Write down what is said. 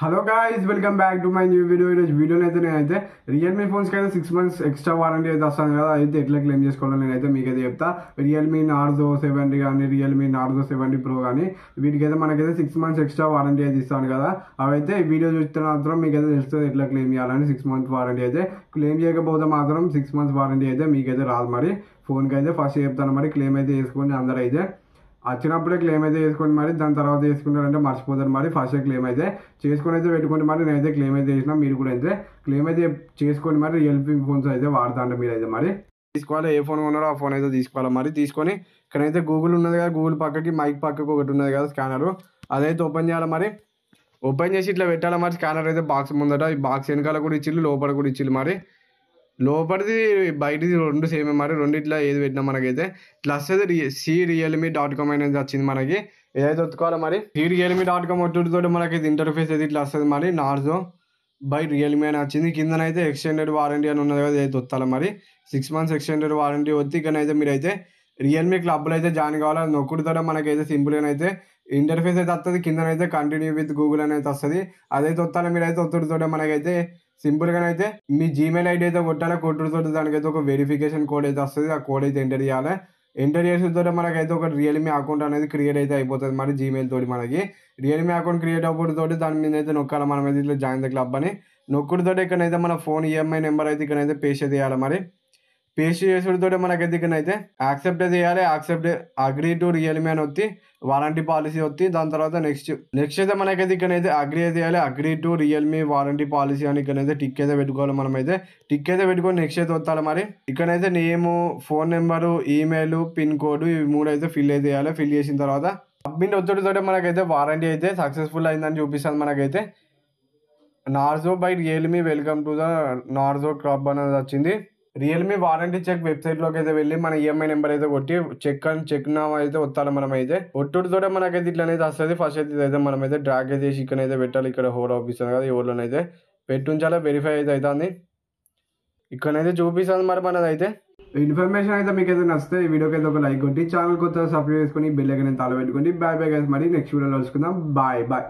Hello guys, welcome back to my new video. ఈరోజు వీడియోలో అయితే నేనైతే రియల్మీ ఫోన్స్కి అయితే 6 months ఎక్స్ట్రా వారంటీ అయితే వస్తాను కదా, అయితే ఎట్లా క్లెయిమ్ చేసుకోవాలో నేనైతే మీకైతే చెప్తా. రియల్మీ నార్జో 70 కానీ రియల్మీ నార్జో 70 Pro కానీ వీటికైతే మనకైతే 6 months ఎక్స్ట్రా వారంటీ అయితే ఇస్తాను కదా. అవైతే ఈ వీడియో చూస్తున్న మాత్రం మీకైతే తెలుస్తుంది ఎట్లా క్లెయిమ్ చేయాలని. 6 months వారంటీ అయితే క్లెయిమ్ చేయకపోతే మాత్రం 6 months వారంటీ అయితే మీకైతే రాదు. మరి ఫోన్కి అయితే ఫస్ట్ చెప్తాను, మరి క్లెయిమ్ అయితే చేసుకోండి అందరూ. అయితే వచ్చినప్పుడే క్లెయిమ్ అయితే చేసుకోండి, మరి దాని తర్వాత చేసుకుంటారంటే మర్చిపోతారు. మరి ఫస్ట్ క్లెయిమ్ అయితే చేసుకొని అయితే పెట్టుకోండి. మరి నేనైతే క్లెయిమ్ అయితే చేసినా, మీరు కూడా అయితే క్లెయిమ్ అయితే చేసుకోండి. మరి రియల్మీ ఫోన్స్ అయితే వాడతా అంటే మీరు అయితే మరి తీసుకోవాలి. ఏ ఫోన్ కొన్నారో ఆ ఫోన్ అయితే తీసుకోవాలి. మరి తీసుకొని ఇక్కడైతే గూగుల్ ఉన్నది కదా, గూగుల్ పక్కకి మైక్ పక్కకు ఒకటి ఉన్నది కదా స్కానర్, అదైతే ఓపెన్ చేయాలి. మరి ఓపెన్ చేసి ఇట్లా పెట్టాలి. మరి స్కానర్ అయితే బాక్స్ ముందట, ఈ బాక్స్ వెనకాల కూడా ఇచ్చిల్లు, లోపల కూడా ఇచ్చిల్లు. మరి లోపలిది బయటిది రెండు సేమే. మరి రెండిట్లా ఏది పెట్టినా మనకైతే ఇట్లా వస్తుంది. CRealme.com అనేది వచ్చింది మనకి, ఏదైతే ఒత్తుకోవాలి. మరి CRealme.com ఒత్తుడితో మనకైతే ఇంటర్ఫేస్ అయితే ఇట్లా వస్తుంది. మరి నార్జో బై రియల్మీ అని వచ్చింది. కిందనైతే ఎక్స్టెండెడ్ వారంటీ అని ఉన్నది కదా, ఏదైతే ఒత్తాలి. మరి 6 months ఎక్స్టెండెడ్ వారంటీ వచ్చి ఇక్కడైతే మీరైతే రియల్మీ క్లబ్లో అయితే జాయిన్ కావాలి. అది నొక్కుడుతో మనకైతే సింపుల్గా అయితే ఇంటర్ఫేస్ అయితే వస్తుంది. కిందనైతే కంటిన్యూ విత్ గూగుల్ అనేది వస్తుంది. అదైతే ఒత్తాలి. మీరైతే ఒత్తుడితో మనకైతే సింపుల్గానైతే మీ జీమెయిల్ ఐడి అయితే కొట్టాలి. కొట్టుడుతో దానికైతే ఒక వెరిఫికేషన్ కోడ్ అయితే వస్తుంది. ఆ కోడ్ అయితే ఎంటర్ చేయాలి. ఎంటర్ చేసిన తర్వాత మనకైతే ఒక రియల్మీ అకౌంట్ అనేది క్రియేట్ అయితే అయిపోతుంది. మరి జీమెయిల్ తోటి మనకి రియల్మీ అకౌంట్ క్రియేట్ అవ్వడంతో దాని మీద అయితే నొక్కాలి. మనం అయితే ఇట్లా జాయిన్ ద క్లబ్ అని నొక్కుడుతో ఇక్కడైతే మన ఫోన్ ఈఎంఐ నెంబర్ అయితే ఇక్కడైతే పేస్ట్ చేయాలి. మరి పేస్ట్ చేసుడితో మనకైతే ఇక్కడైతే యాక్సెప్ట్ చేయాలి. యాక్సెప్ట్ అగ్రీ టు రియల్మీ అని వచ్చి వారంటీ పాలసీ వచ్చి దాని తర్వాత నెక్స్ట్ అయితే మనకైతే ఇక్కడైతే అగ్రీ అయితే చేయాలి. Agree to Realme warranty policy అని ఇక్కడైతే టిక్ అయితే పెట్టుకోవాలి. మనమైతే టిక్ అయితే పెట్టుకొని నెక్స్ట్ అయితే వస్తాలి. మరి ఇక్కడైతే నేము, phone number, email, pin code ఇవి మూడు అయితే ఫిల్ అయితే చేయాలి. ఫిల్ చేసిన తర్వాత సబ్మిట్ వచ్చేటితో మనకైతే వారంటీ అయితే సక్సెస్ఫుల్ అయిందని చూపిస్తుంది. మనకైతే Narzo by Realme welcome to the Narzo club అనేది వచ్చింది. రియల్మీ వారంటీ చెక్ వెబ్సైట్లోకి అయితే వెళ్ళి మన ఈఎంఐ నెంబర్ అయితే కొట్టి చెక్ నా అయితే వస్తాలి. మనం అయితే ఒట్టుడితో మనకైతే ఇట్లా అయితే వస్తుంది. ఫస్ట్ అయితే ఇదైతే మనం అయితే డ్రాగ్ అయితే చేసి ఇక్కడైతే పెట్టాలి. ఇక్కడ హోల్డ్ ఆఫీస్ కదా, ఈ హోల్డ్లోనైతే పెట్టుంచాలి. వెరిఫై అయితే అవుతుంది. ఇక్కడైతే చూపిస్తుంది. మరి మనది అయితే ఇన్ఫర్మేషన్ అయితే మీకు అయితే నచ్చితే ఈ వీడియోకి అయితే ఒక లైక్ కొట్టి ఛానల్ కొత్త సబ్స్క్రైబ్ చేసుకొని బెల్ ఐకాన్ తాళ పెట్టుకోండి. Bye bye guys. మరి నెక్స్ట్ వీడియోలో కలుసుకుందాం. Bye bye.